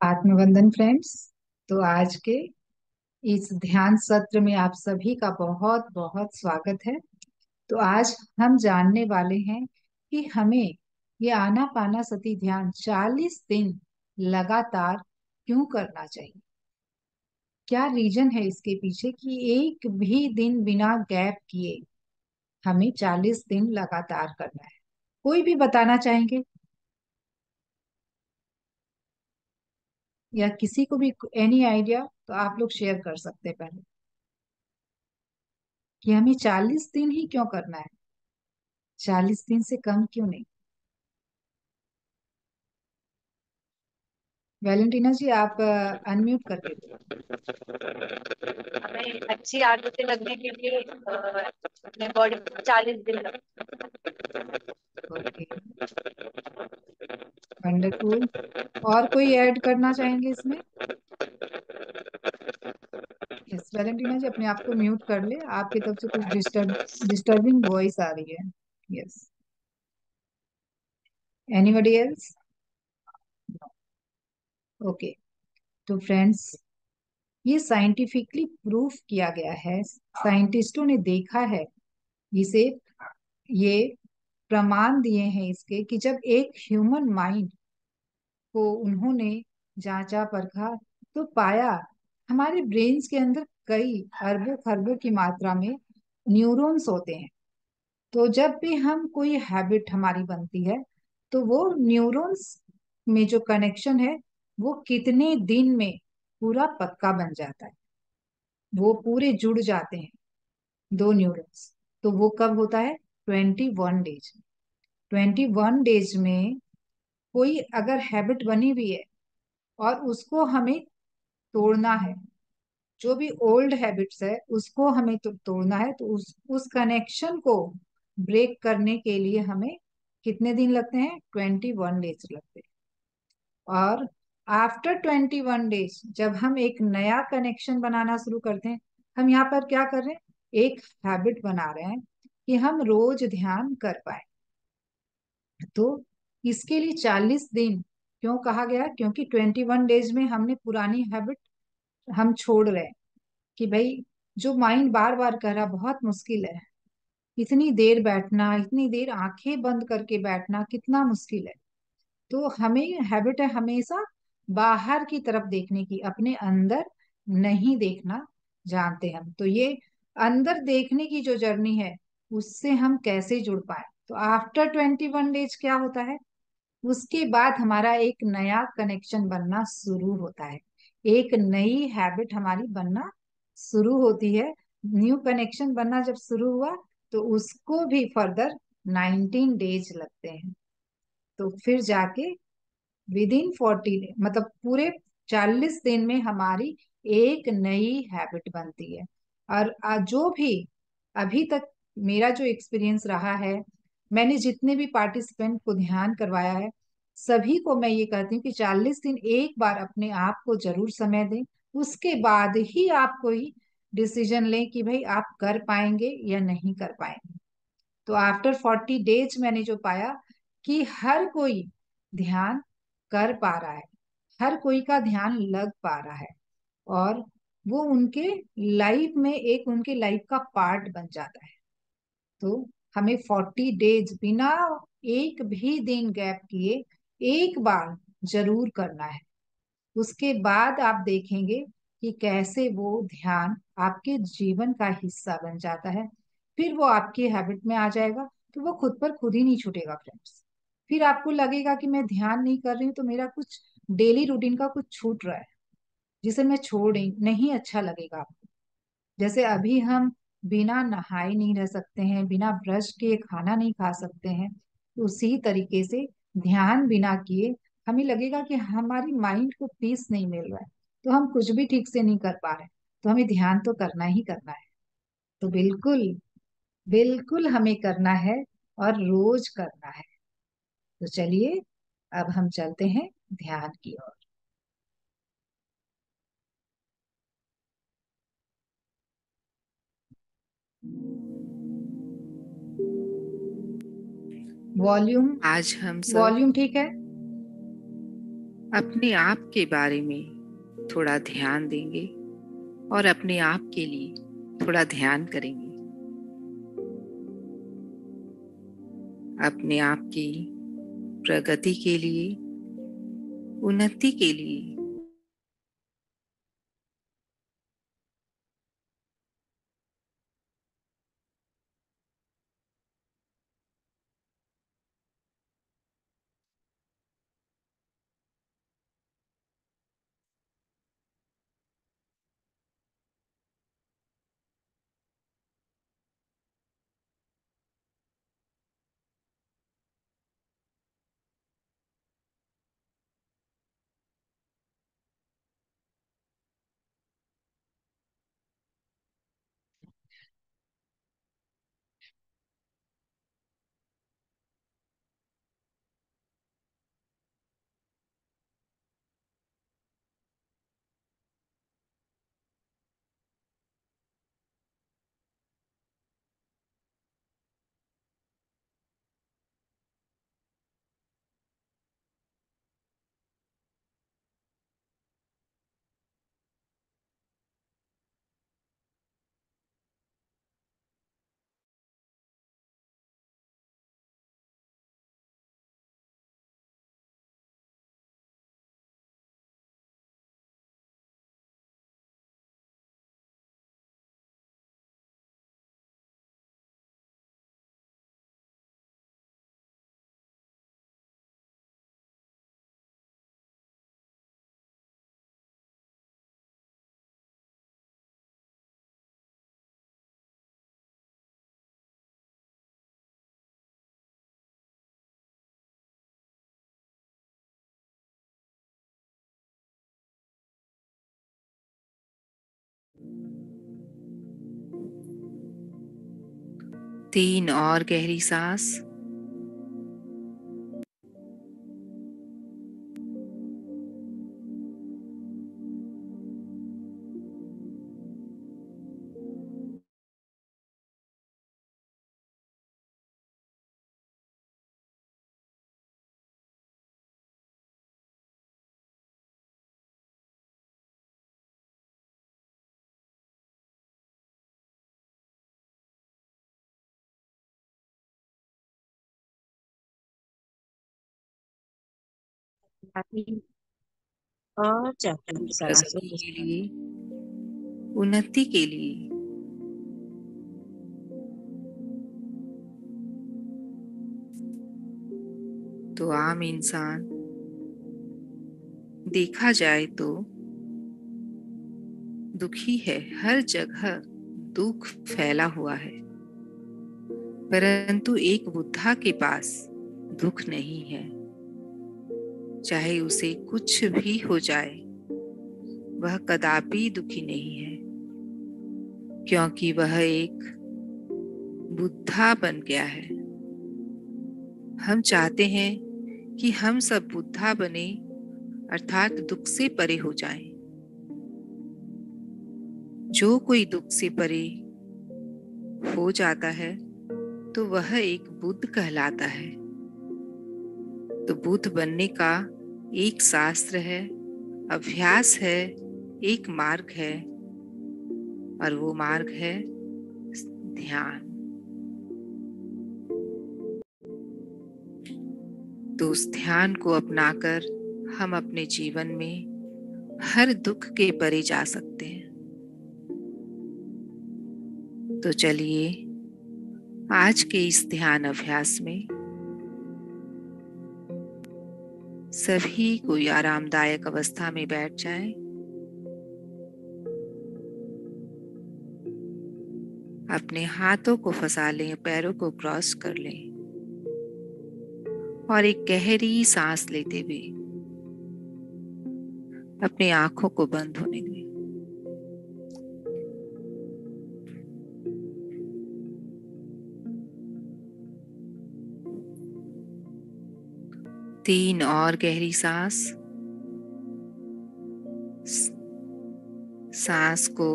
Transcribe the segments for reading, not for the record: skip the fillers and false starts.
आत्मवंदन friends. तो आज के इस ध्यान सत्र में आप सभी का बहुत बहुत स्वागत है। तो आज हम जानने वाले हैं कि हमें ये आनापानासति ध्यान 40 दिन लगातार क्यों करना चाहिए। क्या रीजन है इसके पीछे कि एक भी दिन बिना गैप किए हमें 40 दिन लगातार करना है। कोई भी बताना चाहेंगे या किसी को भी एनी आइडिया, तो आप लोग शेयर कर सकते हैं पहले कि हमें 40 दिन ही क्यों करना है, 40 दिन से कम क्यों नहीं। वैलेंटीना जी, आप अनम्यूट करके। हमें अच्छी आदतें लगने के लिए अपने बॉडी को 40 दिन ओके, वंडरफुल। और कोई ऐड करना चाहेंगे इसमें? यस, वैलेंटीना जी अपने आप को म्यूट कर ले, आपकी तरफ से कुछ डिस्टर्बिंग वॉइस आ रही है। Yes, anybody else? ओके। तो फ्रेंड्स, ये साइंटिफिकली प्रूफ किया गया है, साइंटिस्टों ने देखा है इसे, ये प्रमाण दिए हैं इसके कि जब एक ह्यूमन माइंड को उन्होंने जांचा परखा तो पाया हमारे ब्रेन्स के अंदर कई अरबों खरबों की मात्रा में न्यूरॉन्स होते हैं। तो जब भी हम कोई हैबिट हमारी बनती है तो वो न्यूरॉन्स में जो कनेक्शन है वो कितने दिन में पूरा पक्का बन जाता है, वो पूरे जुड़ जाते हैं दो न्यूरॉन्स। तो वो कब होता है? 21 डेज। 21 डेज में कोई अगर हैबिट बनी हुई है और उसको हमें तोड़ना है, जो भी ओल्ड हैबिट्स है उसको हमें तोड़ना है, तो उस कनेक्शन को ब्रेक करने के लिए हमें कितने दिन लगते हैं? 21 डेज लगते हैं। और आफ्टर 21 डेज जब हम एक नया कनेक्शन बनाना शुरू करते हैं, हम यहाँ पर क्या कर रहे हैं? एक हैबिट बना रहे हैं कि हम रोज ध्यान कर पाए। तो इसके लिए 40 दिन क्यों कहा गया? क्योंकि 21 डेज में हमने पुरानी हैबिट हम छोड़ रहे हैं कि भाई जो माइंड बार बार कर रहा, बहुत मुश्किल है। इतनी देर बैठना, इतनी देर आंखें बंद करके बैठना कितना मुश्किल है। तो हमें हैबिट है हमेशा बाहर की तरफ देखने की, अपने अंदर नहीं देखना जानते हम। तो ये अंदर देखने की जो जर्नी है उससे हम कैसे जुड़ पाए? तो आफ्टर 21 डेज क्या होता है? उसके बाद हमारा एक नया कनेक्शन बनना शुरू होता है, एक नई हैबिट हमारी बनना शुरू होती है। न्यू कनेक्शन बनना जब शुरू हुआ तो उसको भी फर्दर 19 डेज लगते हैं। तो फिर जाके विद इन 40 डे, मतलब पूरे 40 दिन में हमारी एक नई हैबिट बनती है। और जो भी अभी तक मेरा जो एक्सपीरियंस रहा है, मैंने जितने भी पार्टिसिपेंट को ध्यान करवाया है, सभी को मैं ये कहती हूँ कि 40 दिन एक बार अपने आप को जरूर समय दें। उसके बाद ही आप कोई डिसीजन लें कि भाई आप कर पाएंगे या नहीं कर पाएंगे। तो आफ्टर 40 डेज मैंने जो पाया कि हर कोई ध्यान कर पा रहा है, हर कोई का ध्यान लग पा रहा है, और वो उनके लाइफ में एक उनके लाइफ का पार्ट बन जाता है। तो हमें 40 डेज बिना एक भी दिन गैप किए एक बार जरूर करना है। उसके बाद आप देखेंगे कि कैसे वो ध्यान आपके जीवन का हिस्सा बन जाता है। फिर वो आपकी हैबिट में आ जाएगा, तो वो खुद पर खुद ही नहीं छूटेगा फ्रेंड्स। फिर आपको लगेगा कि मैं ध्यान नहीं कर रही हूँ तो मेरा कुछ डेली रूटीन का कुछ छूट रहा है जिसे मैं छोड़ रही नहीं, अच्छा लगेगा आपको। जैसे अभी हम बिना नहाए नहीं रह सकते हैं, बिना ब्रश के खाना नहीं खा सकते हैं, तो उसी तरीके से ध्यान बिना किए हमें लगेगा कि हमारी माइंड को पीस नहीं मिल रहा है, तो हम कुछ भी ठीक से नहीं कर पा रहे। तो हमें ध्यान तो करना ही करना है। तो बिल्कुल बिल्कुल हमें करना है, और रोज करना है। तो चलिए अब हम चलते हैं ध्यान की ओर। वॉल्यूम, आज हम सब वॉल्यूम ठीक है? अपने आप के बारे में थोड़ा ध्यान देंगे और अपने आप के लिए थोड़ा ध्यान करेंगे। अपने आप की प्रगति के लिए, उन्नति के लिए। 3 और गहरी सांस। और चौथी सांस प्रगति के लिए, उन्नति के लिए। तो आम इंसान देखा जाए तो दुखी है, हर जगह दुख फैला हुआ है। परंतु एक बुद्धा के पास दुख नहीं है। चाहे उसे कुछ भी हो जाए, वह कदापि दुखी नहीं है, क्योंकि वह एक बुद्धा बन गया है। हम चाहते हैं कि हम सब बुद्धा बने, अर्थात दुख से परे हो जाएं। जो कोई दुख से परे हो जाता है तो वह एक बुद्ध कहलाता है। तो बुद्ध बनने का एक शास्त्र है, अभ्यास है, एक मार्ग है, और वो मार्ग है ध्यान। तो उस ध्यान को अपनाकर हम अपने जीवन में हर दुख के परे जा सकते हैं। तो चलिए आज के इस ध्यान अभ्यास में सभी कोई आरामदायक अवस्था में बैठ जाएं। अपने हाथों को फंसा लें, पैरों को क्रॉस कर लें और एक गहरी सांस लेते हुए अपनी आंखों को बंद होने दें। तीन और गहरी सांस। सांस को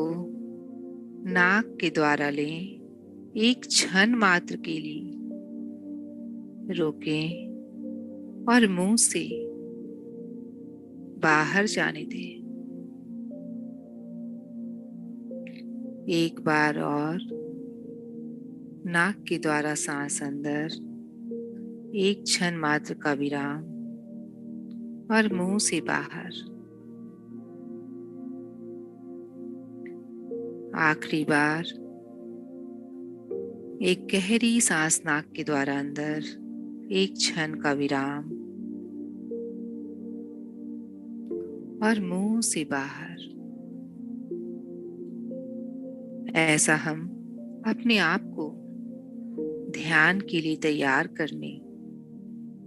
नाक के द्वारा लें, एक क्षण मात्र के लिए रोकें और मुंह से बाहर जाने दें। एक बार और नाक के द्वारा सांस अंदर, एक क्षण मात्र का विराम, और मुंह से बाहर। आखिरी बार एक गहरी सांस नाक के द्वारा अंदर, एक क्षण का विराम, और मुंह से बाहर। ऐसा हम अपने आप को ध्यान के लिए तैयार करने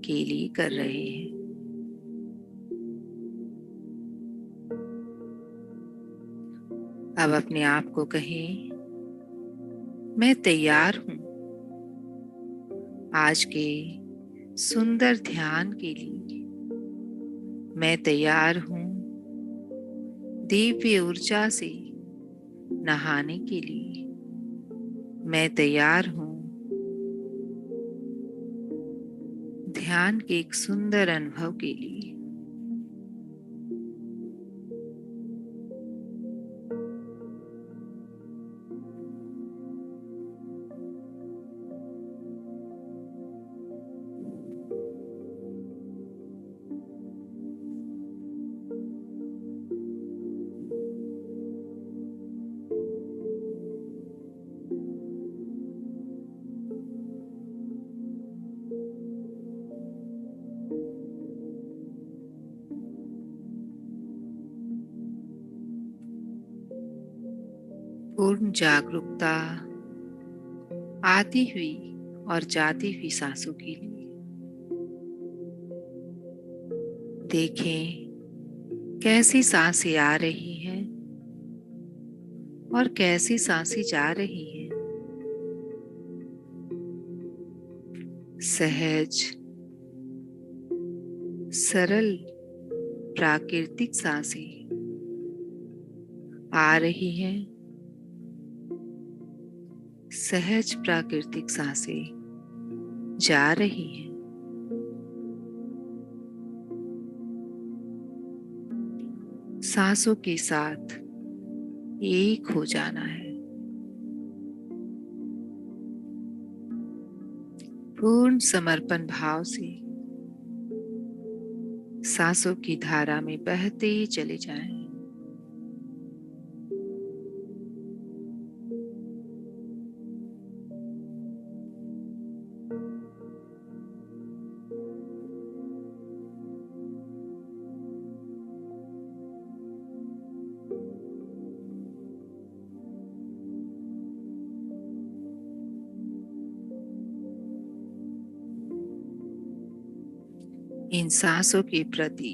के लिए कर रहे हैं। अब अपने आप को कहें, मैं तैयार हूं आज के सुंदर ध्यान के लिए। मैं तैयार हूं दिव्य ऊर्जा से नहाने के लिए। मैं तैयार हूं ध्यान के एक सुंदर अनुभव के लिए। पूर्ण जागरूकता आती हुई और जाती हुई सांसों के लिए देखें कैसी सांसें आ रही हैं और कैसी सांसें जा रही हैं। सहज, सरल, प्राकृतिक सांसें आ रही हैं। सहज प्राकृतिक सांसें जा रही हैं। सांसों के साथ एक हो जाना है। पूर्ण समर्पण भाव से सांसों की धारा में बहते चले जाएं। इन सांसों के प्रति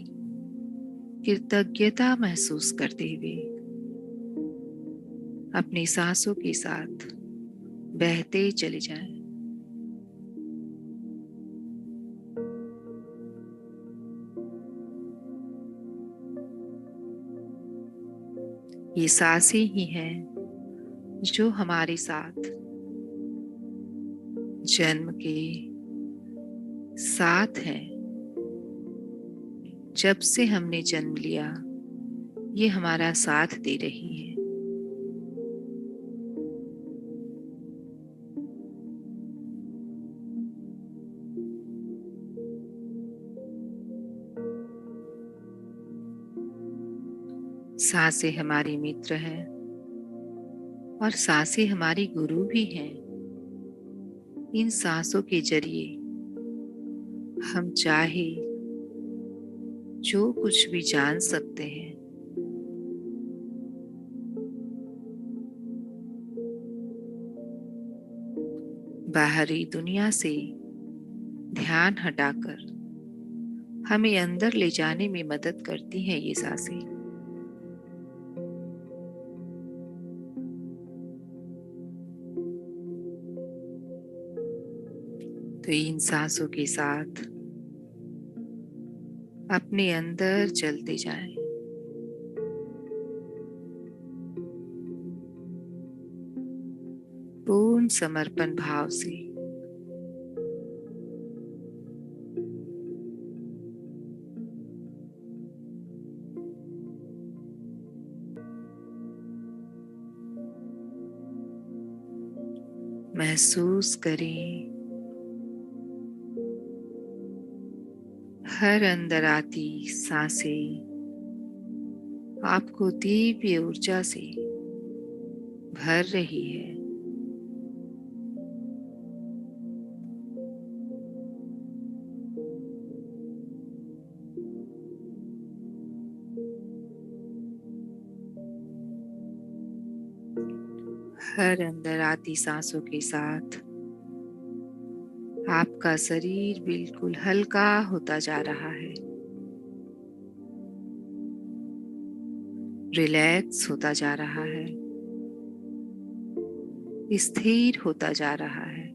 कृतज्ञता महसूस करते हुए अपनी सांसों के साथ बहते चले जाएं। ये सांसें ही हैं जो हमारे साथ जन्म के साथ हैं। जब से हमने जन्म लिया, ये हमारा साथ दे रही है। सांसें हमारी मित्र हैं और सांसें हमारी गुरु भी हैं। इन सांसों के जरिए हम चाहे जो कुछ भी जान सकते हैं। बाहरी दुनिया से ध्यान हटाकर हमें अंदर ले जाने में मदद करती हैं ये सांसें। तो इन सांसों के साथ अपने अंदर चलते जाएं। पूर्ण समर्पण भाव से महसूस करें हर अंदर आती सांसें आपको दिव्य ऊर्जा से भर रही है। हर अंदर आती सांसों के साथ आपका शरीर बिल्कुल हल्का होता जा रहा है, रिलैक्स होता जा रहा है, स्थिर होता जा रहा है।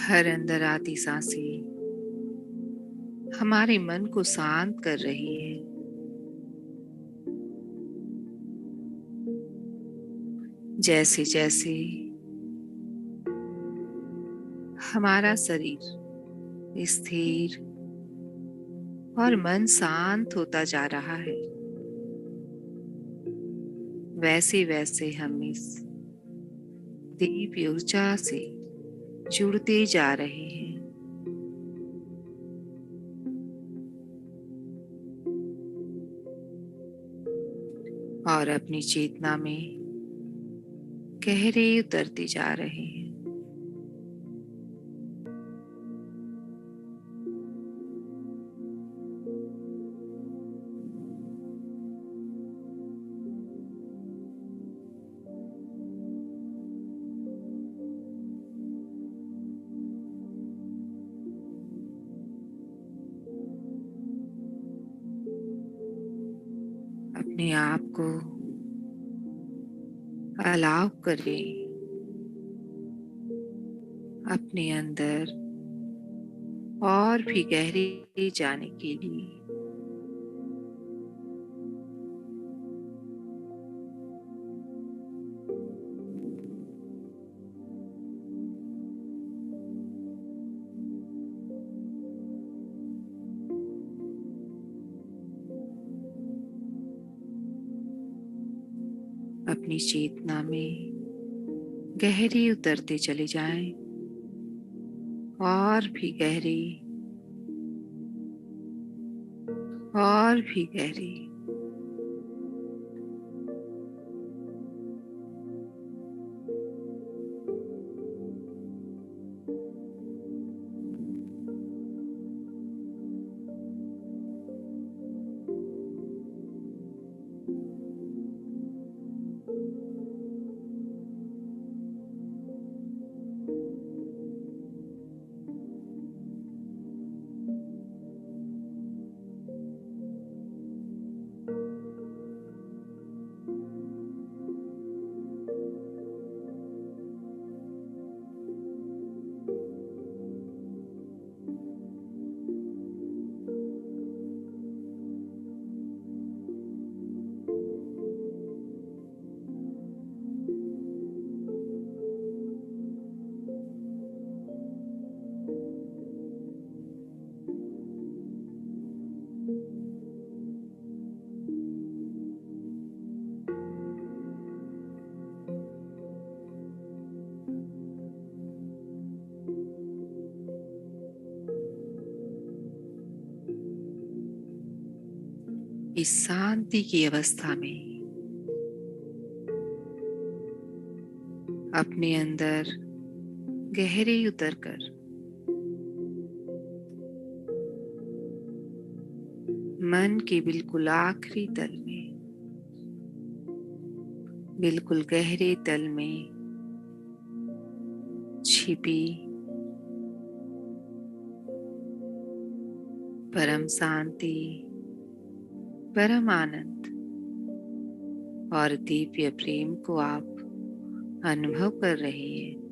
हर अंदर आती सांसें हमारे मन को शांत कर रही है। जैसे जैसे हमारा शरीर स्थिर और मन शांत होता जा रहा है, वैसे वैसे हम इस दिव्य ऊर्जा से जुड़ते जा रहे हैं। और अपनी चेतना में गहरे उतरते जा रहे हैं। अपने आप को अलाव करें अपने अंदर और भी गहरे जाने के लिए। अपनी चेतना में गहरे उतरते चले जाएं और भी गहरे और भी गहरे। इस शांति की अवस्था में अपने अंदर गहरे उतरकर मन के बिल्कुल आखिरी तल में, बिल्कुल गहरे तल में छिपी परम शांति, परम आनंद और दिव्य प्रेम को आप अनुभव कर रहे हैं।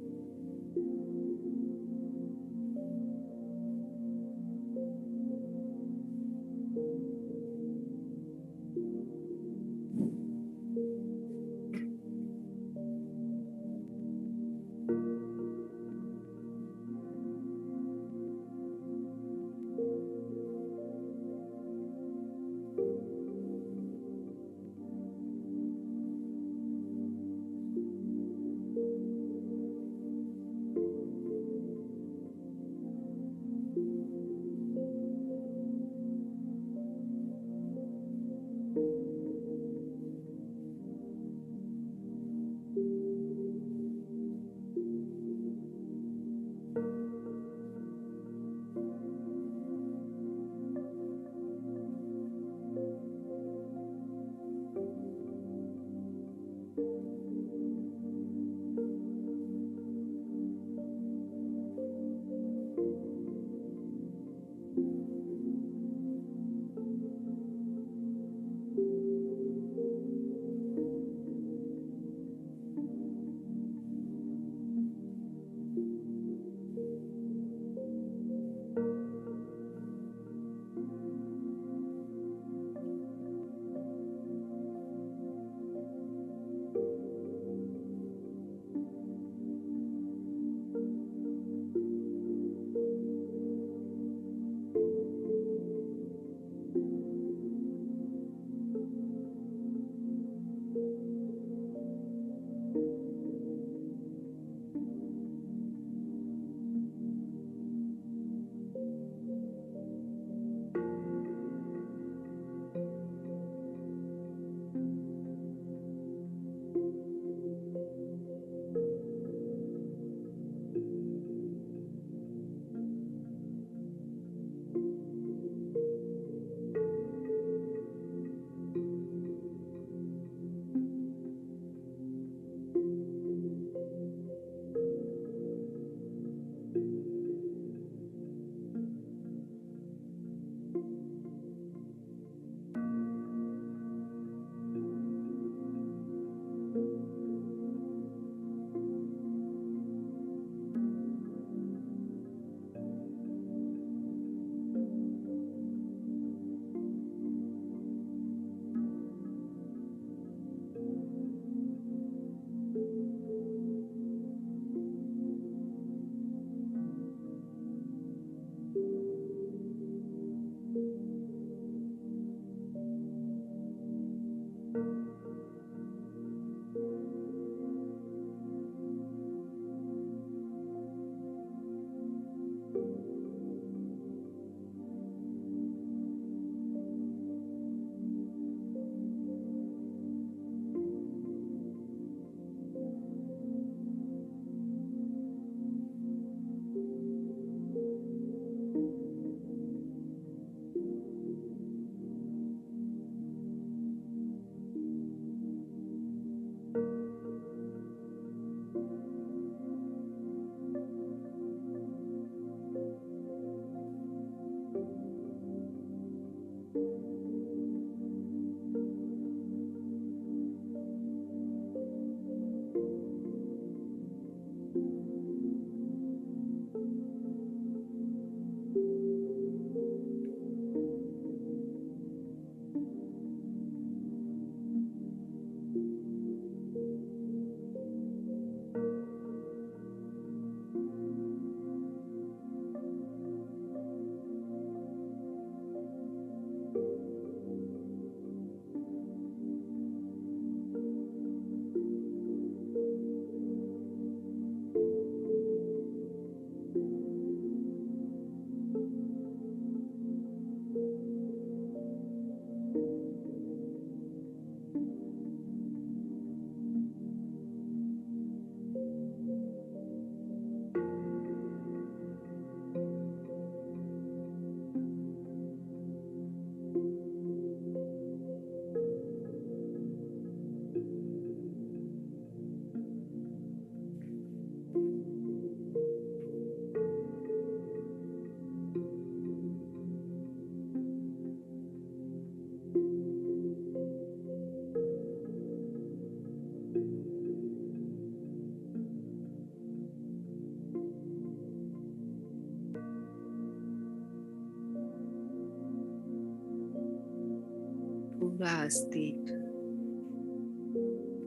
पूरा अस्तित्व,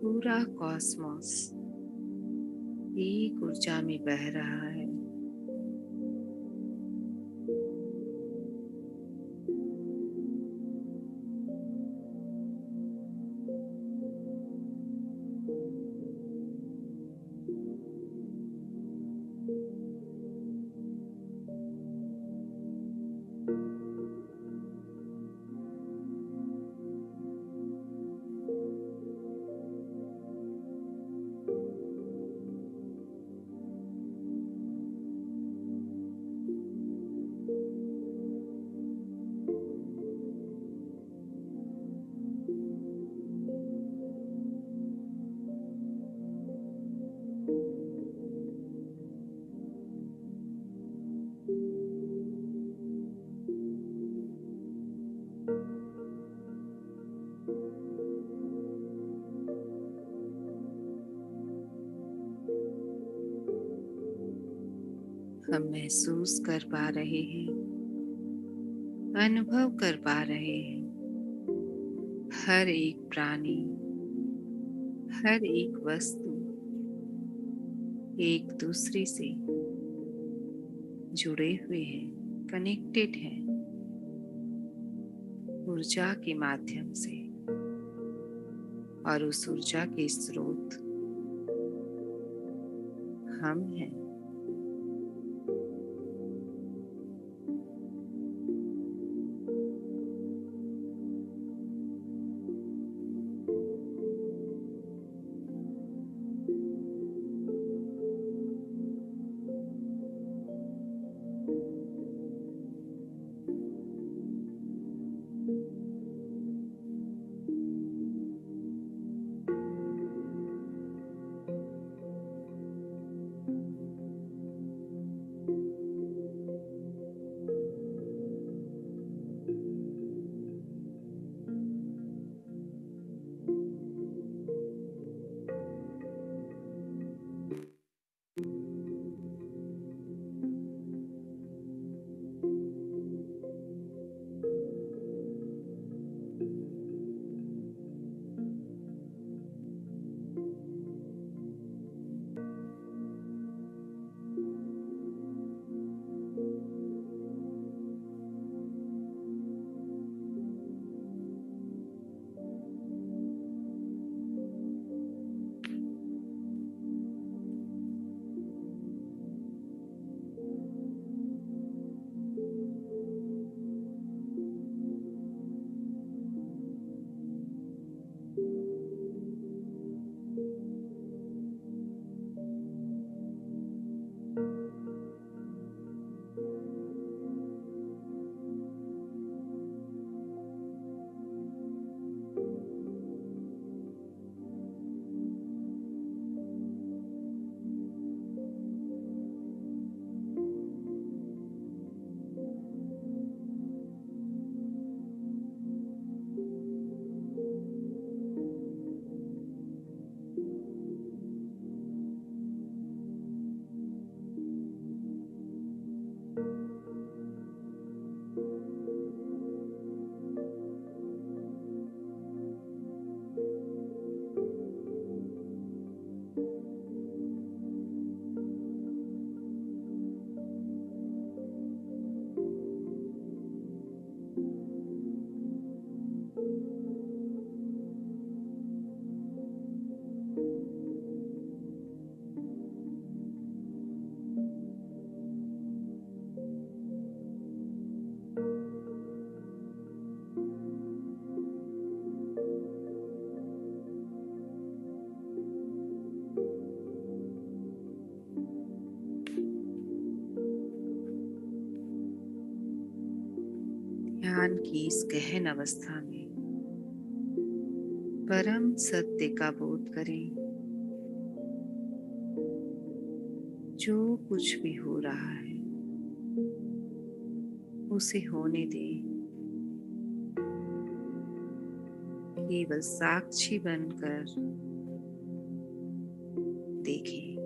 पूरा कॉस्मोस एक ऊर्जा में बह रहा है। हम महसूस कर पा रहे हैं, अनुभव कर पा रहे हैं, हर एक प्राणी, हर एक वस्तु एक दूसरे से जुड़े हुए हैं, कनेक्टेड हैं ऊर्जा के माध्यम से। और उस ऊर्जा के स्रोत हम हैं। ध्यान की इस गहन अवस्था में परम सत्य का बोध करें। जो कुछ भी हो रहा है उसे होने दें। केवल साक्षी बनकर देखें।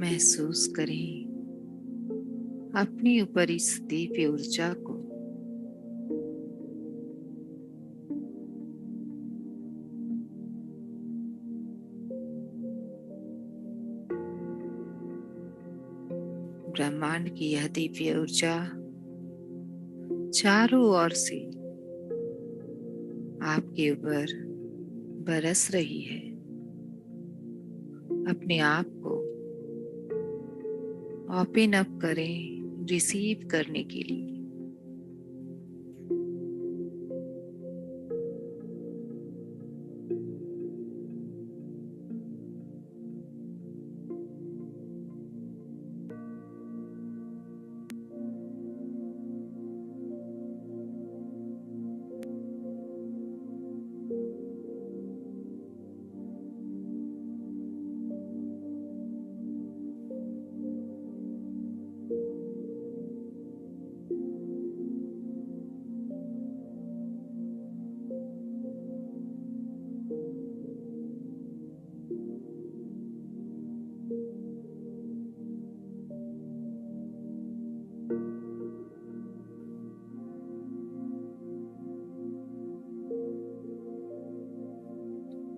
महसूस करें अपने ऊपर इस दिव्य ऊर्जा को। ब्रह्मांड की यह दिव्य ऊर्जा चारों ओर से आपके ऊपर बरस रही है, अपने आप को ओपन अप करें रिसीव करने के लिए।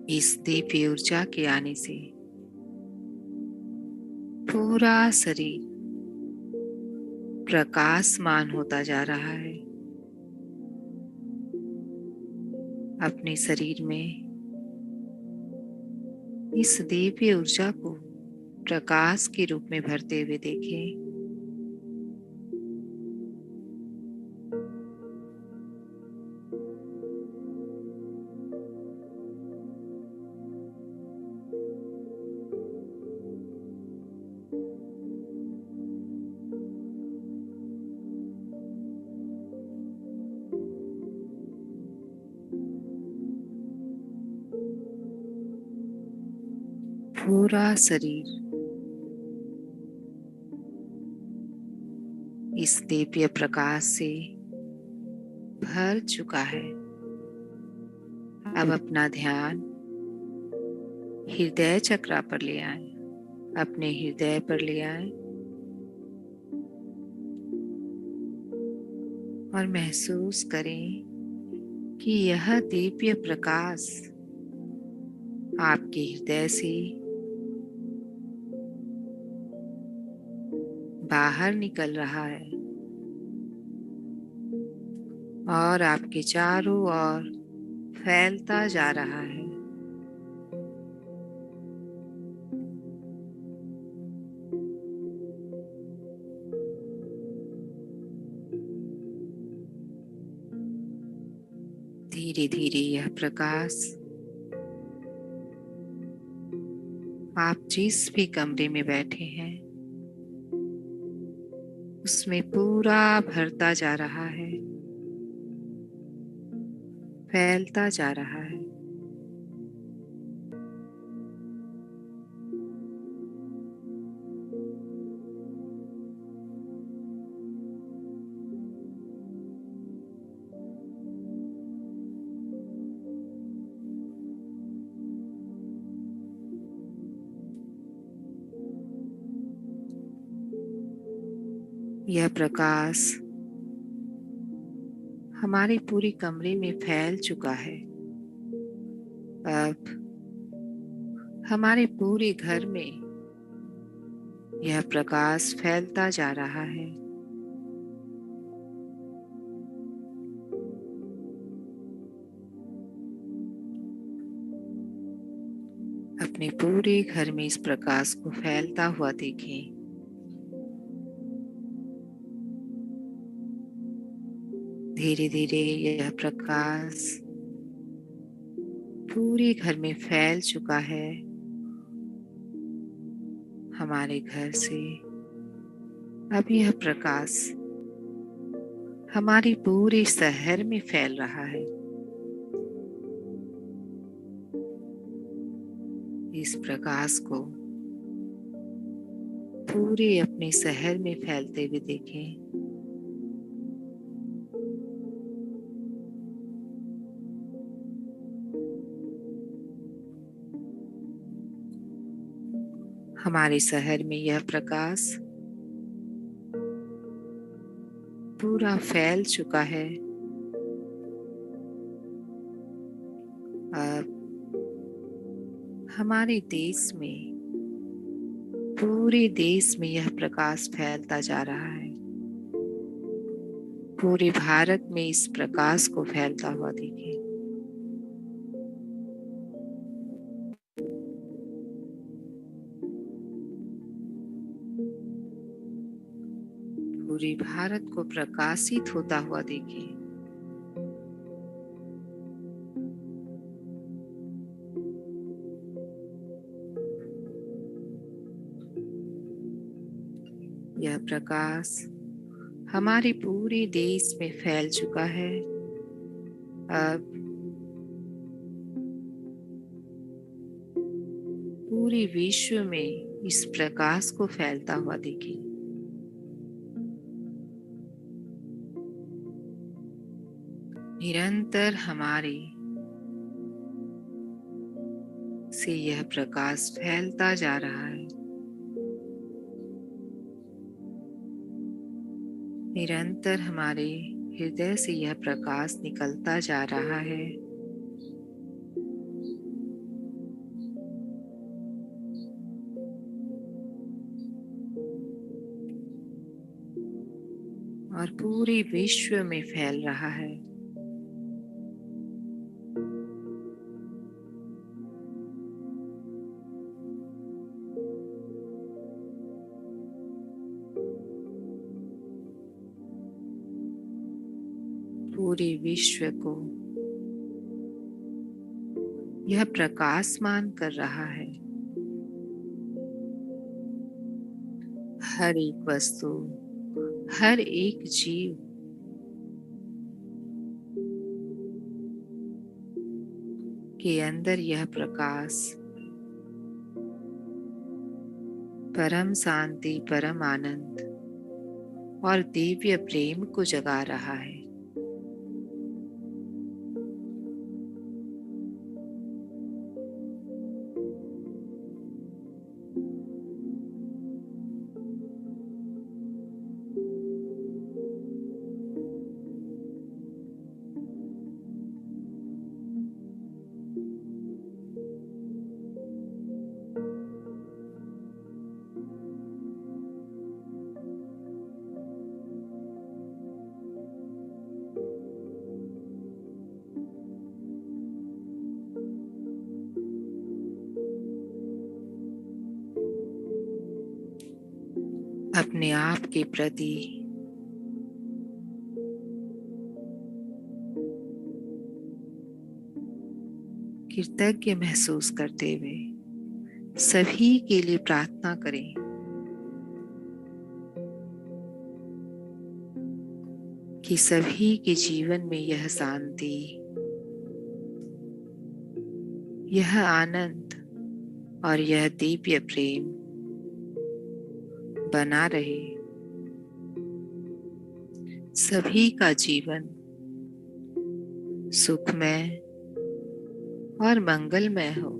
इस दिव्य ऊर्जा के आने से पूरा शरीर प्रकाशमान होता जा रहा है। अपने शरीर में इस दिव्य ऊर्जा को प्रकाश के रूप में भरते हुए देखें। पूरा शरीर इस दिव्य प्रकाश से भर चुका है। अब अपना ध्यान हृदय चक्र पर ले आए, अपने हृदय पर ले आए और महसूस करें कि यह दिव्य प्रकाश आपके हृदय से बाहर निकल रहा है और आपके चारों ओर फैलता जा रहा है। धीरे धीरे यह प्रकाश आप जिस भी कमरे में बैठे हैं उसमें पूरा भरता जा रहा है, फैलता जा रहा है। यह प्रकाश हमारे पूरे कमरे में फैल चुका है। अब हमारे पूरे घर में यह प्रकाश फैलता जा रहा है। अपने पूरे घर में इस प्रकाश को फैलता हुआ देखें। धीरे धीरे यह प्रकाश पूरे घर में फैल चुका है। हमारे घर से अब यह प्रकाश हमारे पूरे शहर में फैल रहा है। इस प्रकाश को पूरे अपने शहर में फैलते हुए देखें। हमारे शहर में यह प्रकाश पूरा फैल चुका है। अब हमारे देश में, पूरे देश में यह प्रकाश फैलता जा रहा है। पूरे भारत में इस प्रकाश को फैलता हुआ देखिए। पूरे भारत को प्रकाशित होता हुआ देखिए। यह प्रकाश हमारे पूरे देश में फैल चुका है। अब पूरे विश्व में इस प्रकाश को फैलता हुआ देखिए। निरंतर हमारे से यह प्रकाश फैलता जा रहा है। निरंतर हमारे हृदय से यह प्रकाश निकलता जा रहा है। और पूरे विश्व में फैल रहा है। पूरे विश्व को यह प्रकाशमान कर रहा है। हर एक वस्तु, हर एक जीव के अंदर यह प्रकाश परम शांति, परम आनंद और दिव्य प्रेम को जगा रहा है। अपने आप के प्रति कृतज्ञ महसूस करते हुए सभी के लिए प्रार्थना करें कि सभी के जीवन में यह शांति, यह आनंद और यह दिव्य प्रेम बना रहे। सभी का जीवन सुखमय और मंगलमय हो।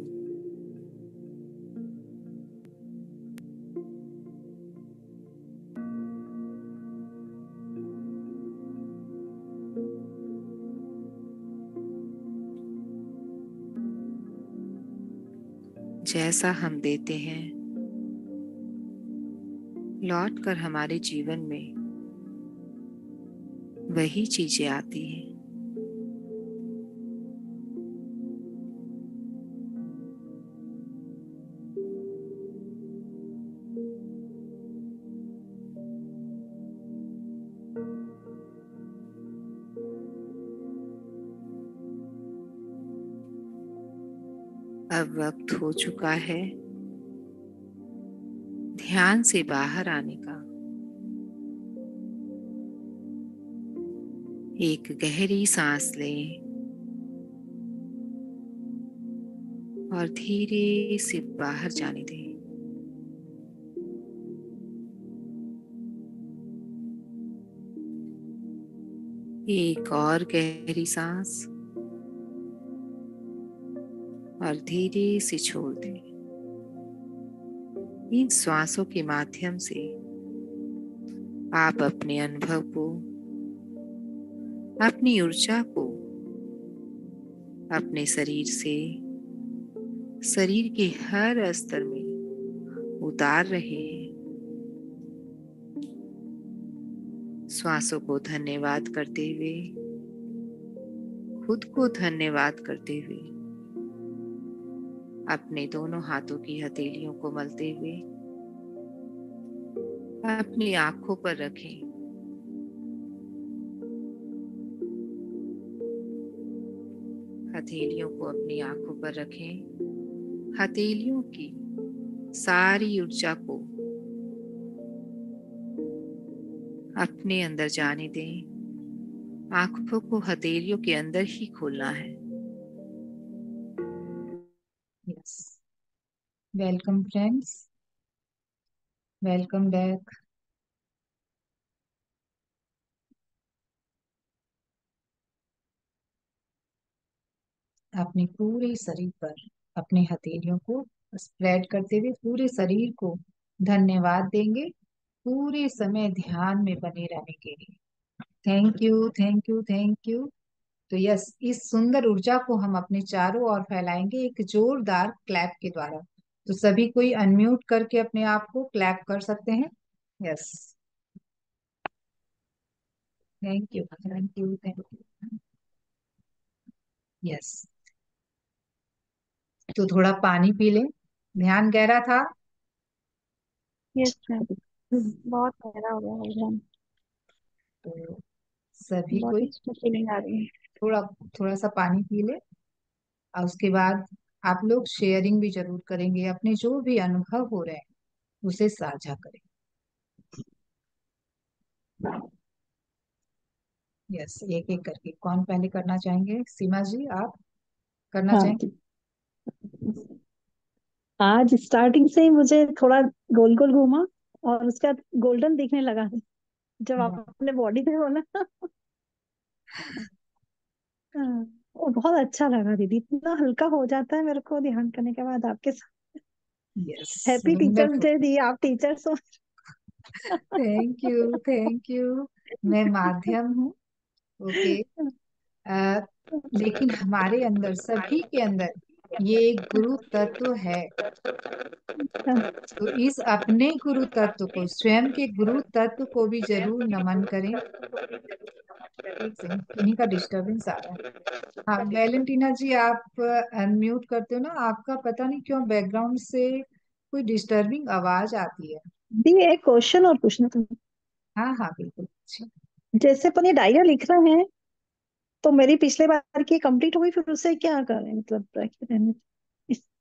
जैसा हम देते हैं, लौट कर हमारे जीवन में वही चीजें आती हैं। अब वक्त हो चुका है ध्यान से बाहर आने का। एक गहरी सांस लें और धीरे से बाहर जाने दें। एक और गहरी सांस और धीरे से छोड़ दें। इन श्वासों के माध्यम से आप अपने अनुभव को, अपनी ऊर्जा को अपने शरीर से शरीर के हर स्तर में उतार रहे हैं। श्वासों को धन्यवाद करते हुए, खुद को धन्यवाद करते हुए, अपने दोनों हाथों की हथेलियों को मलते हुए अपनी आंखों पर रखें। हथेलियों को अपनी आंखों पर रखें। हथेलियों की सारी ऊर्जा को अपने अंदर जाने दें। आंखों को हथेलियों के अंदर ही खोलना है। Yes, welcome friends, welcome back. अपने पूरे शरीर पर अपने हथेलियों को स्प्रेड करते हुए पूरे शरीर को धन्यवाद देंगे, पूरे समय ध्यान में बने रहने के लिए। Thank you, thank you, thank you. तो यस, इस सुंदर ऊर्जा को हम अपने चारों ओर फैलाएंगे एक जोरदार क्लैप के द्वारा। तो सभी कोई अनम्यूट करके अपने आप को क्लैप कर सकते हैं। Yes, thank you, thank you, thank you. Yes, तो थोड़ा पानी पी लें। ध्यान गहरा था। यस मैम, बहुत गहरा हो गया है ध्यान। तो सभी बहुत कोई अच्छी फीलिंग आ रही है। थोड़ा थोड़ा सा पानी पी ले, और उसके बाद आप लोग शेयरिंग भी जरूर करेंगे, अपने जो भी अनुभव हो रहे हैं उसे साझा करें। यस, एक एक करके कौन पहले करना चाहेंगे? सीमा जी, आप करना हाँ, चाहेंगे? आज स्टार्टिंग से ही मुझे थोड़ा गोल गोल घूमा और उसके बाद गोल्डन दिखने लगा जब आपने बॉडी पे बोला। हाँ, वो बहुत अच्छा लगा दीदी, इतना हल्का हो जाता है मेरे को ध्यान करने के बाद आपके साथ। Yes, happy teachers wonderful. Day दी, आप टीचर्स हो। Thank you, thank you. मैं माध्यम हूँ। ओके। लेकिन हमारे अंदर, सभी के अंदर ये एक गुरु तत्व है। तो इस अपने गुरु तत्व को, स्वयं के गुरु तत्व को भी जरूर नमन करें। एक सेकंड, किन्हीं का डिस्टरबेंस आ रहा है। हाँ, वैलेंटीना जी, आप अनम्यूट करते हो ना? आपका पता नहीं क्यों बैकग्राउंड से कोई डिस्टर्बिंग आवाज आती है। दी, एक क्वेश्चन और पूछना था। हाँ हाँ, बिल्कुल, अच्छा। जैसे अपन ये डायरिया लिख रहे हैं, तो मेरी पिछले बार की कंप्लीट हुई, फिर उसे क्या करें, मतलब रखे रहने?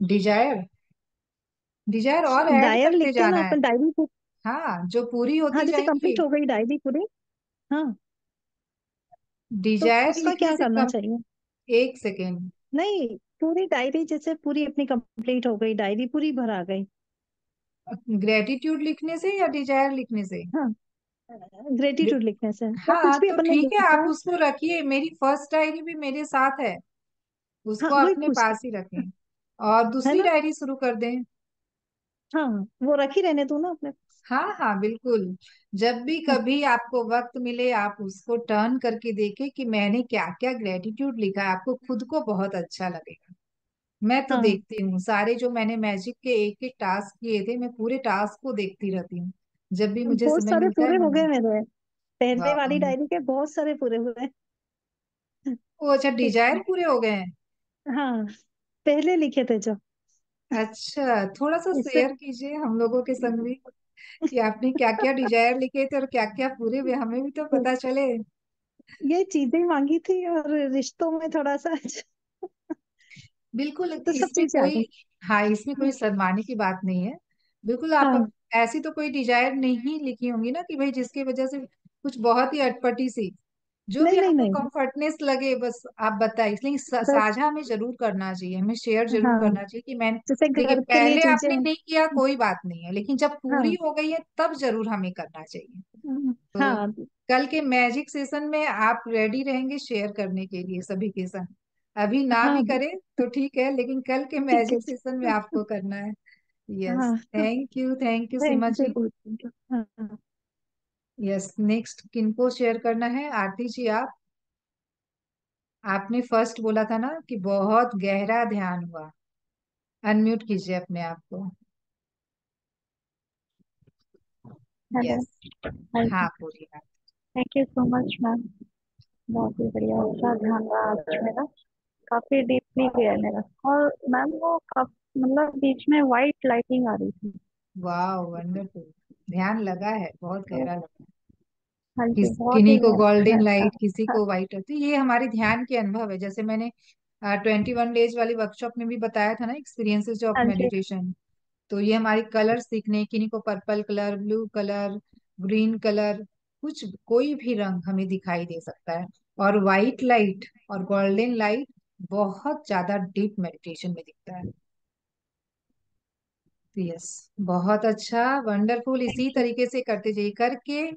डिजायर, डिजायर और ऐड डायर करते लिखते हैं जाना ना है। अपन डायरी को। हाँ, जो पूरी हाँ, होती जैसे जाएंगी। कंप्लीट हो गई डायरी पूरी। हाँ, तो डिजायर उसका लिखने क्या से करना कम। चाहिए? एक सेकेंड। नहीं, पूरी डायरी जैसे पूरी अपनी कंप्लीट हो गई, डायरी पूरी भर आ गई। ग्रेटिट्यूड लिखने से या डिजायर लिखने से? हाँ, ग्रेटिट्यूड लिखने से या हाँ कुछ भी तो अपन ने ठीक है, लिखा आप है। उसको रखिए। मेरी फर्स्ट डायरी भी मेरे साथ है, हाँ, उसको वही अपने पूछते पास ही रखें और है दूसरी ना। डायरी शुरू कर दें। हाँ, वो रखी रहने दो ना अपने। हाँ हाँ, बिल्कुल। जब भी हाँ, कभी आपको वक्त मिले, आप उसको टर्न करके देखें कि मैंने क्या क्या ग्रेटिट्यूड लिखा है। आपको खुद को बहुत अच्छा लगेगा। मैं तो हाँ, देखती हूँ सारे जो मैंने मैजिक के एक एक टास्क किए थे, मैं पूरे टास्क को देखती रहती हूँ जब भी मुझे बहुत समय सारे मिलता है। पूरे हो मन, गए मेरे, पहले वाह। वाली डायरी के बहुत सारे पूरे हुए। ओ अच्छा, डिजायर पूरे हो गए हैं। हाँ, पहले लिखे थे जो। अच्छा, थोड़ा सा इससे शेयर कीजिए हम लोगों के संग भी कि आपने क्या क्या डिजायर लिखे थे और क्या क्या पूरे हुए, हमें भी तो पता चले। ये चीजें मांगी थी और रिश्तों में थोड़ा सा बिल्कुल, तो सब इसमें चीजें आ कोई, गई। हाँ, इसमें कोई शर्माने की बात नहीं है। बिल्कुल, आप हाँ, ऐसी तो कोई डिजायर नहीं लिखी होंगी ना कि भाई जिसकी वजह से कुछ बहुत ही अटपटी सी, जो नहीं भी नहीं आपको नहीं, कंफर्टनेस लगे बस आप बताइए। इसलिए बस। साझा हमें जरूर करना चाहिए, हमें शेयर जरूर हाँ, करना चाहिए कि मैं, जैसे देखिए, घर के लिए पहले चीजें। आपने नहीं किया कोई बात नहीं है, लेकिन जब पूरी हाँ, हो गई है तब जरूर हमें करना चाहिए। तो हाँ, कल के मैजिक सेशन में आप रेडी रहेंगे शेयर करने के लिए सभी के संग? अभी ना भी हाँ, करें तो ठीक है, लेकिन कल के ठीक है। मैजिक सेशन में आपको करना है। यस, हाँ thank you Seema thank ji. You. हाँ यस, नेक्स्ट किनको शेयर करना है? आरती जी आप। आपने फर्स्ट बोला था ना कि बहुत गहरा ध्यान हुआ। अनम्यूट कीजिए अपने आप को। हेलो। यस। हाँ हाँ जी। बोलिए आप। Thank you so much ma'am. बहुत ही बढ़िया, अच्छा ध्यान रहा आज मेरा। काफी डीपली गया मेरा। और मैम वो मतलब बीच में वाइट लाइटिंग आ रही थी। वाह, वंडरफुल। ध्यान लगा है, बहुत तो गहरा लगा। हाँ जी, किस बहुत ही किन्हीं को गोल्डन अच्छा। लाइट, किसी को व्हाइट होती, ये हमारे ध्यान के अनुभव है। जैसे मैंने 21 डेज वाली वर्कशॉप में भी बताया था ना, एक्सपीरियंसेस ऑफ हाँ जी। मेडिटेशन। तो ये हमारी कलर सीखने, किन्हीं को purple colour, blue colour, green colour, कुछ कोई भी रंग हमें दिखाई दे सकता है। और व्हाइट लाइट और गोल्डन लाइट बहुत ज्यादा डीप मेडिटेशन में दिखता है। तो यस, बहुत अच्छा, वंडरफुल। इसी थैंक यू। तरीके से करते जाइए करके।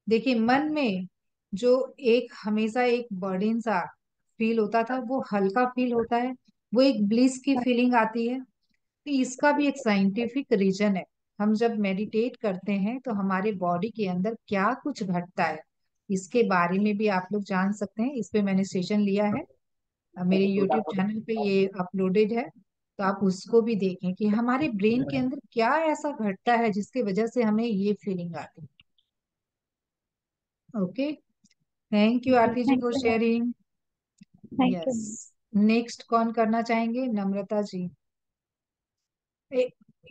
देखिए, मन में जो एक हमेशा एक बर्डन सा फील होता था, वो हल्का फील होता है। वो एक ब्लिस की फीलिंग आती है। तो इसका भी एक साइंटिफिक रीजन है। हम जब मेडिटेट करते हैं तो हमारे बॉडी के अंदर क्या कुछ घटता है, इसके बारे में भी आप लोग जान सकते हैं। इस पे मैंने सेशन लिया है। मेरे यूट्यूब चैनल पे ये अपलोडेड है। तो आप उसको भी देखें कि हमारे ब्रेन के अंदर क्या ऐसा घटता है जिसकी वजह से हमें ये फीलिंग आती है। Okay, thank you ji Aarti ji thank for you ma'am. Sharing. Thank you. Yes, next कौन करना चाहेंगे? नम्रता जी। ए,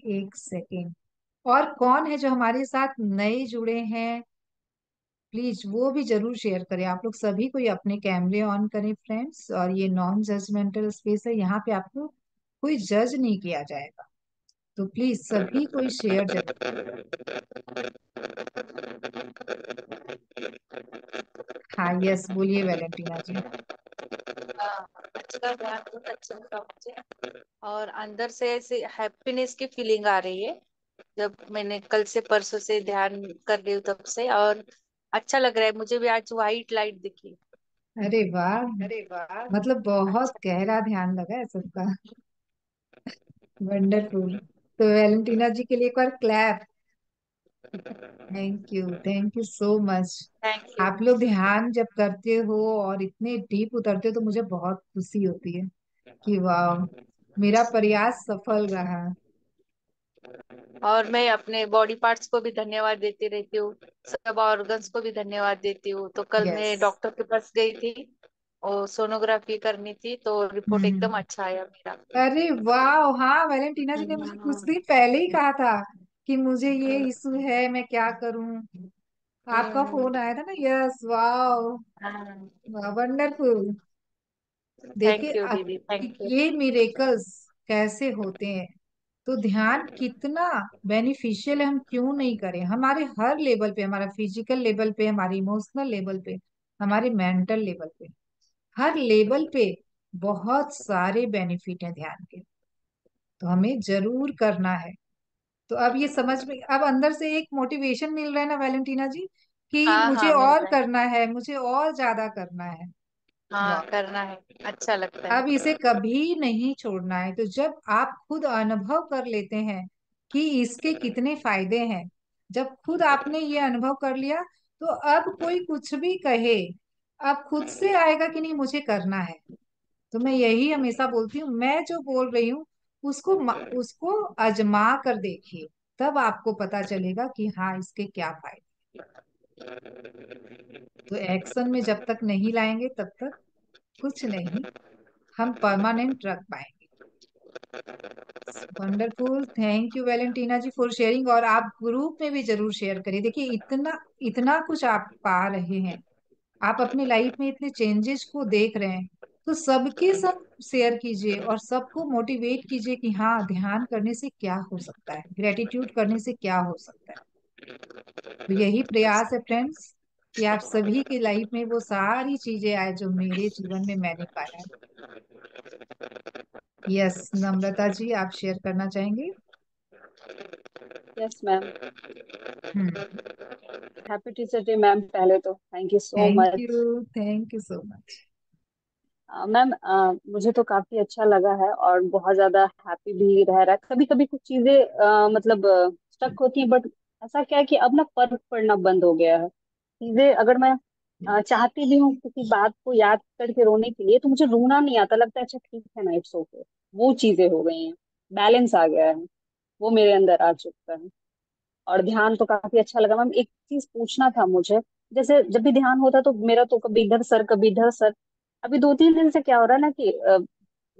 एक सेकेंड। और कौन है जो हमारे साथ नए जुड़े हैं? प्लीज वो भी जरूर शेयर करें। आप लोग सभी कोई अपने कैमरे ऑन करें फ्रेंड्स। और ये नॉन जजमेंटल स्पेस है, यहाँ पे आपको कोई जज नहीं किया जाएगा। तो प्लीज सभी कोई शेयर जरूर करें। हाँ यस, बोलिए वैलेंटीना जी। हाँ, अच्छा ध्यान बहुत अच्छा लगा मुझे। और अंदर से ऐसे हैप्पीनेस की फीलिंग आ रही है। जब मैंने कल से परसों से ध्यान कर रही हूँ तब से। और अच्छा लग रहा है मुझे भी। आज वाइट लाइट दिखी। अरे वाह, अरे वाह। मतलब बहुत अच्छा। गहरा ध्यान लगा है सबका। वंडरफुल। तो वैलेंटीना जी के लिए एक बार clap. Thank you so much. Thank you. आप लोग ध्यान जब करते हो और इतने डीप उतरते हो तो मुझे बहुत खुशी होती है कि वाह, मेरा प्रयास सफल रहा। और मैं अपने बॉडी पार्ट्स को भी धन्यवाद देती रहती हूँ। सब ऑर्गन्स को भी धन्यवाद देती हूँ। तो कल यस। मैं डॉक्टर के पास गई थी और सोनोग्राफी करनी थी, तो रिपोर्ट एकदम हम्म। अच्छा आया मेरा। अरे वाह, हाँ वैलेंटीना जी ने मुझे कुछ दिन पहले ही कहा था कि मुझे ये इशू है, मैं क्या करूं। आपका फोन आया था ना। यस, वाह, वंडरफुल। देखिए थैंक यू दीदी, थैंक यू। ये मिरेकल्स कैसे होते हैं। तो ध्यान कितना बेनिफिशियल है, हम क्यों नहीं करें? हमारे हर लेवल पे, हमारा फिजिकल लेवल पे, हमारे इमोशनल लेवल पे, हमारे मेंटल लेवल पे, हर लेवल पे बहुत सारे बेनिफिट हैं ध्यान के। तो हमें जरूर करना है। तो अब ये समझ में, अब अंदर से एक मोटिवेशन मिल रहा है ना वैलेंटीना जी, कि हाँ मुझे हाँ, मिल और रहा है। करना है, मुझे और ज्यादा करना है। हाँ, वाह। करना है। अच्छा लगता अब है। इसे कभी नहीं छोड़ना है। तो जब आप खुद अनुभव कर लेते हैं कि इसके कितने फायदे हैं, जब खुद आपने ये अनुभव कर लिया, तो अब कोई कुछ भी कहे, अब खुद से आएगा कि नहीं मुझे करना है। तो मैं यही हमेशा बोलती हूँ, मैं जो बोल रही हूँ उसको आजमा कर देखिए। तब आपको पता चलेगा कि हाँ, इसके क्या फायदे। तो एक्शन में जब तक नहीं लाएंगे तब तक कुछ नहीं हम परमानेंट रख पाएंगे। Wonderful, thank you Valentina ji for sharing. और आप ग्रुप में भी जरूर शेयर करिए। देखिए, इतना इतना कुछ आप पा रहे हैं, आप अपनी लाइफ में इतने चेंजेस को देख रहे हैं। तो सबके सब शेयर कीजिए और सबको मोटिवेट कीजिए कि हाँ, ध्यान करने से क्या हो सकता है, ग्रेटिट्यूड करने से क्या हो सकता है। तो यही प्रयास है फ्रेंड्स, कि आप सभी की लाइफ में वो सारी चीजें आए जो मेरे जीवन में मैंने पाया है। यस, नम्रता जी आप शेयर करना चाहेंगे? Yes ma'am. Hmm. Happy teacher day ma'am. पहले तो thank you so much. Thank you so much. Ma'am, मुझे तो काफी अच्छा लगा है और बहुत ज्यादा हैप्पी भी रह रहा है। कभी कभी कुछ चीजें मतलब स्टक होती हैं, बट ऐसा क्या है कि अब ना फर्क पड़ना बंद हो गया है। चीजें अगर मैं चाहती भी हूँ किसी बात को याद करके रोने के लिए, तो मुझे रोना नहीं आता, लगता है अच्छा ठीक है ना, इट्स ओके। वो चीजें हो गई हैं, बैलेंस आ गया है, वो मेरे अंदर आ चुका है। और ध्यान तो काफी अच्छा लगा मैम। एक चीज पूछना था मुझे, जैसे जब भी ध्यान होता है तो मेरा तो कभी इधर सर कभी इधर सर। अभी 2-3 दिन से क्या हो रहा है ना कि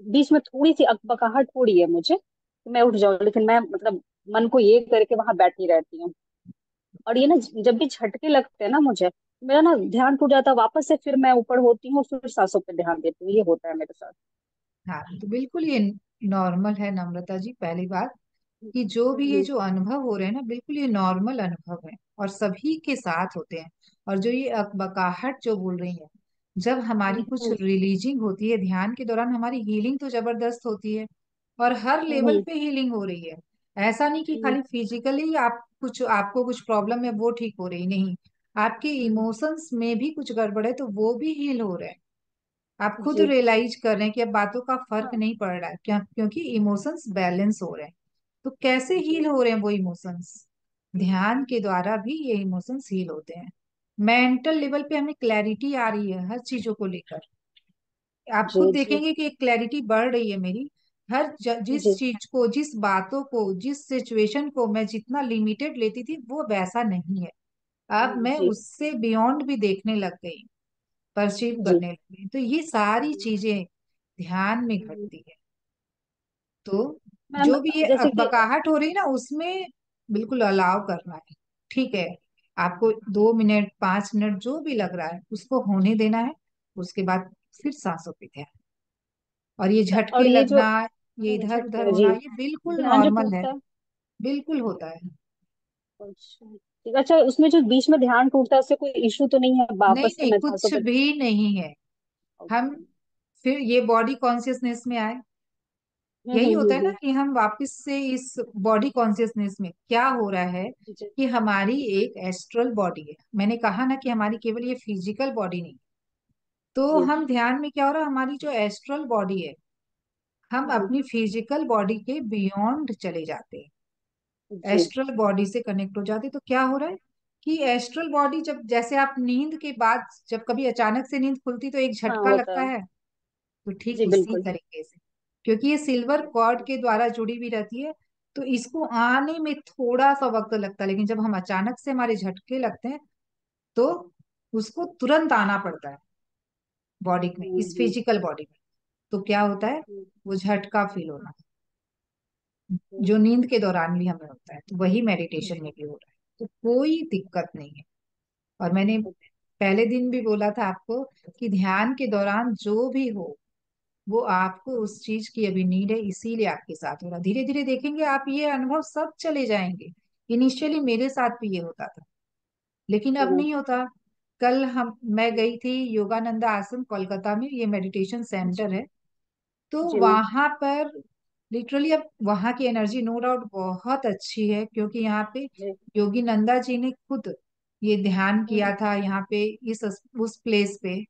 बीच में थोड़ी सी अकबकाहट हो रही है मुझे कि मैं उठ जाऊं, लेकिन मैं मतलब मन को ये करके वहां बैठी रहती हूँ। और ये ना जब भी झटके लगते हैं ना मुझे, मेरा ना ध्यान टूट जाता है वापस से, फिर मैं ऊपर होती हूँ, फिर सांसों पे ध्यान देती हूँ। ये होता है मेरे साथ। हाँ, तो बिल्कुल ये नॉर्मल है नम्रता जी। पहली बात कि जो भी ये हम्म, जो अनुभव हो रहे हैं ना, बिल्कुल ये नॉर्मल अनुभव है और सभी के साथ होते हैं। और जो ये अकबकाहट जो बोल रही है, जब हमारी कुछ हम्म, रिलीजिंग होती है ध्यान के दौरान, हमारी हीलिंग तो जबरदस्त होती है और हर लेवल हम्म, पे हीलिंग हो रही है। ऐसा नहीं कि हम्म, खाली फिजिकली आप कुछ, आपको कुछ प्रॉब्लम है वो ठीक हो रही नहीं, आपके हम्म, इमोशंस में भी कुछ गड़बड़ है तो वो भी हील हो रहे हैं। आप खुद जी। रियलाइज कर रहे हैं कि अब बातों का फर्क हाँ नहीं पड़ रहा है, क्या? क्योंकि इमोशंस बैलेंस हो रहे हैं। तो कैसे जी हील हो रहे हैं वो इमोशंस? ध्यान के द्वारा भी ये इमोशंस हील होते हैं। मेंटल लेवल पे हमें क्लैरिटी आ रही है हर चीजों को लेकर। आप खुद जी जी देखेंगे कि एक क्लैरिटी बढ़ रही है मेरी। जिस जी। चीज को, जिस बातों को, जिस सिचुएशन को मैं जितना लिमिटेड लेती थी वो वैसा नहीं है। अब मैं जी उससे बियॉन्ड भी देखने लग गई, परसीव जी करने लग गई। तो ये सारी चीजें ध्यान में हम्म, घटती है। तो मैम जो भी ये जैसे कि अकबकाहट हो रही है ना, उसमें बिल्कुल अलाव करना है। ठीक है, आपको 2 मिनट 5 मिनट जो भी लग रहा है उसको होने देना है। उसके बाद फिर सांसों पे ध्यान। और ये झटके और ये जो लगना, ये इधर उधर झटके जी, होना, ये बिल्कुल ध्यान जो नॉर्मल है। टूटता है। बिल्कुल होता है। अच्छा ठीक। अच्छा, उसमें जो बीच में ध्यान टूटता है उससे कोई इशू तो नहीं है? नहीं वापस से नहीं, मैं सांसों कुछ पे। भी नहीं है। हम ओके। फिर ये बॉडी कॉन्शियसनेस में आए। यही होता है ना कि हम वापस से इस बॉडी कॉन्शियसनेस में, क्या हो रहा है जी कि हमारी एक एस्ट्रल बॉडी है। मैंने कहा ना कि हमारी केवल ये फिजिकल बॉडी नहीं। तो जी हम ध्यान में क्या हो रहा है, हमारी जो एस्ट्रल बॉडी है, हम जी अपनी फिजिकल बॉडी के बियॉन्ड चले जाते हैं। जी। एस्ट्रल बॉडी से कनेक्ट हो जाते हैं। तो क्या हो रहा है कि एस्ट्रल बॉडी जब, जैसे आप नींद के बाद जब कभी अचानक से नींद खुलती तो एक हाँ झटका होता लगता है। है, तो ठीक जी उसी बिल्कुल। तरीके से, क्योंकि ये सिल्वर कॉर्ड अच्छा। के द्वारा जुड़ी हुई रहती है, तो इसको आने में थोड़ा सा वक्त लगता है। लेकिन जब हम अचानक से हमारे झटके लगते हैं तो उसको तुरंत आना पड़ता है बॉडी में, इस हम्म, फिजिकल बॉडी में। तो क्या होता है, हम्म, वो झटका फील होना, हम्म, जो नींद के दौरान भी हमें होता है, तो वही जी, मेडिटेशन में भी हो रहा है। तो कोई दिक्कत नहीं है। और मैंने पहले दिन भी बोला था आपको कि ध्यान के दौरान जो भी हो, वो आपको उस चीज की अभी नीड है, इसीलिए आपके साथ हो रहा। धीरे धीरे देखेंगे आप, ये अनुभव सब चले जाएंगे। इनिशियली मेरे साथ भी ये होता था, लेकिन जी अब मैम। नहीं होता। कल मैं गई थी योगानंदा आश्रम कोलकाता में, ये मेडिटेशन जी सेंटर है। तो जी मैम। वहां पर लिटरली, अब वहां की एनर्जी नो डाउट बहुत अच्छी है, क्योंकि यहाँ पे जी। योगी नंदा जी ने खुद ये ध्यान किया हम्म, था यहाँ पे, इस उस प्लेस पे।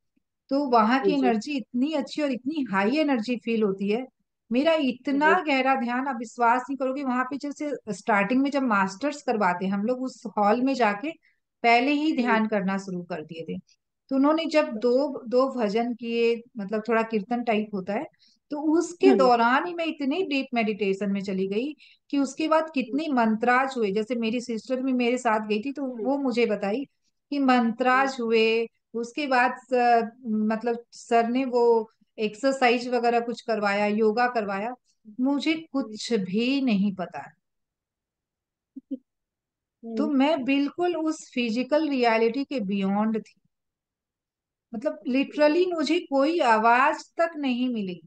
तो वहां की जी एनर्जी इतनी अच्छी और इतनी हाई एनर्जी फील होती है। मेरा इतना जी गहरा ध्यान, आप विश्वास नहीं करोगे, वहां पे जैसे स्टार्टिंग में जब मास्टर्स करवाते हैं हम लोग, उस हॉल में जाके पहले ही हम्म, ध्यान करना शुरू कर दिए थे। तो उन्होंने जब दो अच्छा। दो भजन किए, मतलब थोड़ा कीर्तन टाइप होता है, तो उसके हम्म, दौरान ही मैं इतनी डीप मेडिटेशन में चली गई कि उसके बाद कितनी मंत्राज हुए। जैसे मेरी सिस्टर भी मेरे साथ गई थी, तो हम्म, वो मुझे बताई कि हम्म, मंत्राज हुए। उसके बाद मतलब सर ने वो एक्सरसाइज वगैरह कुछ करवाया, योगा करवाया। मुझे हम्म, कुछ भी नहीं पता। तो हम्म, मैं बिल्कुल उस फिजिकल रियलिटी के बियॉन्ड थी। मतलब लिटरली मुझे कोई आवाज तक नहीं मिली।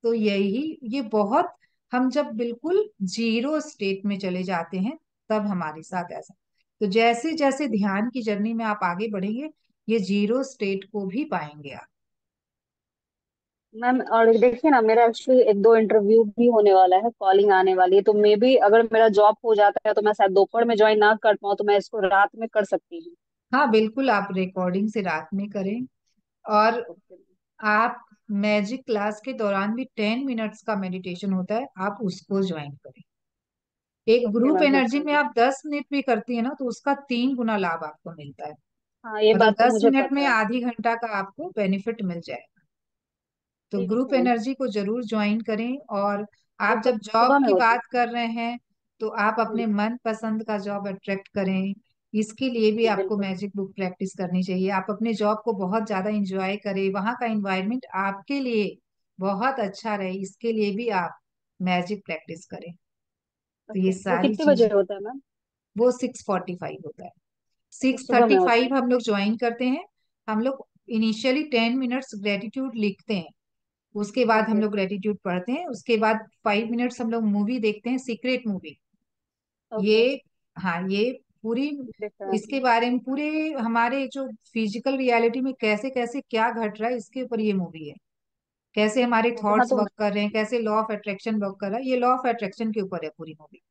तो यही, ये बहुत, हम जब बिल्कुल जीरो स्टेट में चले जाते हैं तब हमारे साथ ऐसा। तो जैसे जैसे ध्यान की जर्नी में आप आगे बढ़ेंगे, ये जीरो स्टेट को भी पाएंगे आप। मैम और देखिए ना, मेरा एक्चुअली 1-2 इंटरव्यू भी होने वाला है, कॉलिंग आने वाली है, तो मे बी अगर मेरा जॉब हो जाता है तो मैं शायद दोपहर में ज्वाइन ना कर पाऊँ, तो मैं इसको रात में कर सकती हूँ। हाँ बिल्कुल, आप रिकॉर्डिंग से रात में करें। और ओके। आप मैजिक क्लास के दौरान भी 10 मिनट्स का मेडिटेशन होता है, आप उसको ज्वाइन करें। एक ओके ग्रुप मैम, मैं एनर्जी में करूँगी। आप 10 मिनट भी करती है ना, तो उसका 3 गुना लाभ आपको मिलता है। हाँ, ये मतलब बात तो दस मुझे मिनट में पता है। आधी घंटा का आपको बेनिफिट मिल जाए। तो ठीक ग्रुप है मैम। एनर्जी को जरूर ज्वाइन करें। और वो आप कब जब जॉब सुबह में की होती है? बात कर रहे हैं, तो आप अपने मन पसंद का जॉब अट्रैक्ट करें। इसके लिए भी जी आपको बिल्कुल। मैजिक बुक प्रैक्टिस करनी चाहिए। आप अपने जॉब को बहुत ज्यादा इंजॉय करें, वहां का एनवायरनमेंट आपके लिए बहुत अच्छा रहे, इसके लिए भी आप मैजिक प्रैक्टिस करें। तो ये ओके, वो सारी कितने चीजें, बजे होता है मैम? वो 6:45 होता है। वो सिक्स सुबह में थर्टी होता है? फाइव हम लोग ज्वाइन करते हैं। हम लोग इनिशियली 10 मिनट्स ग्रेटिट्यूड लिखते हैं, उसके बाद हम ओके। लोग ग्रेटिट्यूड पढ़ते हैं, उसके बाद 5 मिनट्स हम लोग मूवी देखते हैं, सीक्रेट मूवी। ओके। ये, हाँ, ये पूरी, देखा है इसके आपने? बारे में पूरे हमारे जो फिजिकल रियलिटी में कैसे कैसे क्या घट रहा है, इसके ऊपर ये मूवी है। कैसे हमारे हाँ थॉट्स तो वर्क कर रहे हैं, कैसे लॉ ऑफ अट्रैक्शन वर्क कर रहा है, ये लॉ ऑफ अट्रैक्शन के ऊपर है पूरी मूवी।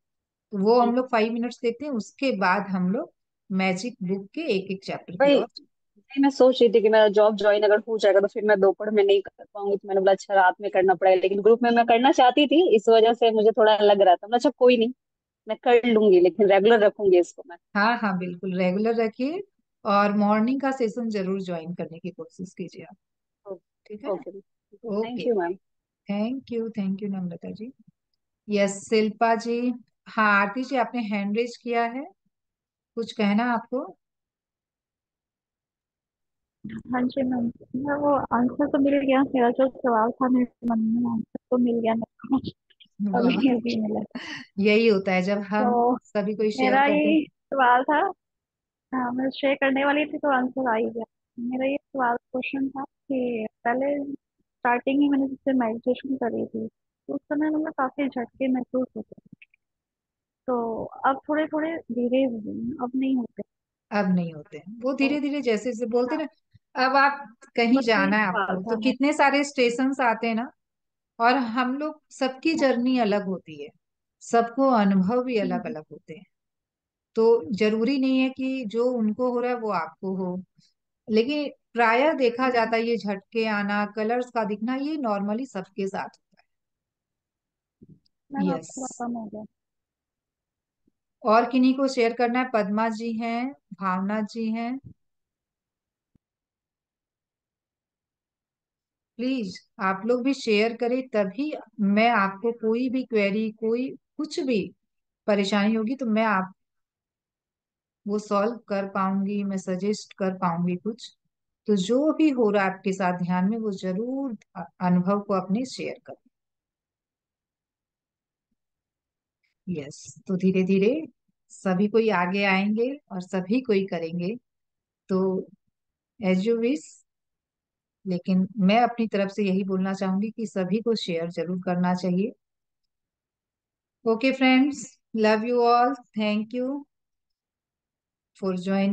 तो वो हम ठीक। लोग 5 मिनट्स देखते हैं, उसके बाद हम लोग मैजिक बुक के एक एक चैप्टर की भाई, ओर। नहीं, मैं सोच रही थी कि मेरा जॉब ज्वाइन अगर हो जाएगा तो फिर मैं दोपहर में नहीं कर पाऊंगी, तो मैंने बोला अच्छा रात में करना पड़ेगा, लेकिन ग्रुप में मैं करना चाहती थी, इस वजह से मुझे थोड़ा लग रहा था। मैं अच्छा कोई नहीं, मैं कर लूंगी, लेकिन रेगुलर रखूंगी इसको मैं। हाँ हाँ, बिल्कुल रेगुलर रखिए। और मॉर्निंग का सेशन जरूर ज्वाइन करने की कोशिश कीजिए आप। ठीक है ना? Okay, thank okay, you ma'am. Thank you Namrata ji. Yes, Shilpa ji. हाँ, आरती जी, आपने हैंड रेज किया है, कुछ कहना आपको? हाँ जी मैम। मैं वो आंसर तो मिल गया, मेरा जो सवाल था मेरे मन में आंसर तो मिल गया मेरे को। वाह, अभी अभी मिला। यही होता है जब हम तो सभी कोई शेयर मेरा करते हैं। ये सवाल था। हाँ, मैं शेयर करने वाली थी तो आंसर आ ही गया। मेरा ये सवाल क्वेश्चन था कि पहले स्टार्टिंग ही मैंने जिससे मेडिटेशन करी थी, तो उस समय मतलब काफी झटके महसूस होते थे। तो अब थोड़े थोड़े धीरे हुए हैं, अब नहीं होते। अब नहीं होते हैं, वो तो धीरे धीरे जैसे जैसे बोलते हाँ, ना। अब आप कहीं बस वही जाना है सवाल आपको, था तो मेरा। कितने सारे स्टेशन आते हैं ना। और हम लोग, सबकी जर्नी अलग होती है, सबको अनुभव भी अलग हम्म, अलग होते हैं। तो जरूरी नहीं है कि जो उनको हो रहा है वो आपको हो। लेकिन प्रायः देखा हम्म, जाता है ये झटके आना, कलर्स का दिखना, ये नॉर्मली सबके साथ होता है। मैम अब यस। थोड़ा कम हो गया। और किन्हीं को शेयर करना है? पद्मा जी हैं, भावना जी हैं, प्लीज आप लोग भी शेयर करें, तभी मैं आपको कोई भी क्वेरी, कोई कुछ भी परेशानी होगी तो मैं आप वो सॉल्व कर पाऊंगी, मैं सजेस्ट कर पाऊंगी कुछ। तो जो भी हो रहा है आपके साथ ध्यान में, वो जरूर अनुभव को अपने शेयर करें। यस। तो धीरे धीरे सभी कोई आगे आएंगे और सभी कोई करेंगे। तो एज यू विश। लेकिन मैं अपनी तरफ से यही बोलना चाहूंगी कि सभी को शेयर जरूर करना चाहिए। Okay friends, love you all, thank you for joining.